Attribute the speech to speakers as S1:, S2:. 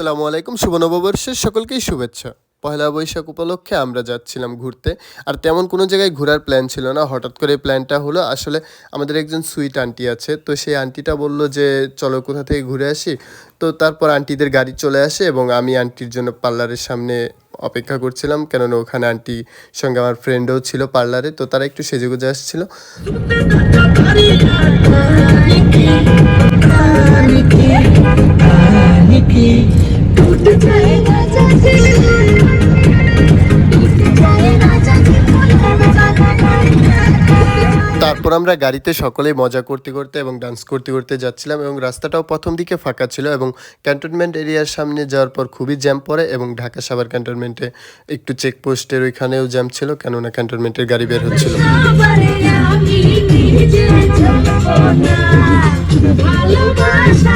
S1: আসসালামু আলাইকুম। শুভ নববর্ষের সকলকেই শুভেচ্ছা। পহেলা বৈশাখ উপলক্ষে আমরা যাচ্ছিলাম ঘুরতে। আর তেমন কোনো জায়গায় ঘোরার প্ল্যান ছিল না। হঠাৎ করে প্ল্যানটা হলো, আসলে আমাদের একজন সুইট আন্টি আছে। তো সেই আন্টিটা বলল যে চলো কোথা থেকে ঘুরে আসি। তো তারপর আন্টিদের গাড়ি চলে আসে এবং আমি আন্টির জন্য পার্লারের সামনে অপেক্ষা করছিলাম, কেননা ওখানে আন্টির সঙ্গে আমার ফ্রেন্ডও ছিল পার্লারে। তো তারা একটু সেজেগুজে আসছিল। তারপর আমরা গাড়িতে সকলেই মজা করতে করতে এবং ডান্স করতে করতে যাচ্ছিলাম এবং রাস্তাটাও প্রথম দিকে ফাঁকা ছিল এবং ক্যান্টনমেন্ট এরিয়ার সামনে যাওয়ার পর খুবই জ্যাম পড়ে এবং ঢাকা সাভার ক্যান্টনমেন্টে একটু চেকপোস্টের ওইখানেও জ্যাম ছিল, কেননা ক্যান্টনমেন্টের গাড়ি বের হচ্ছিল।
S2: ভালোবাসা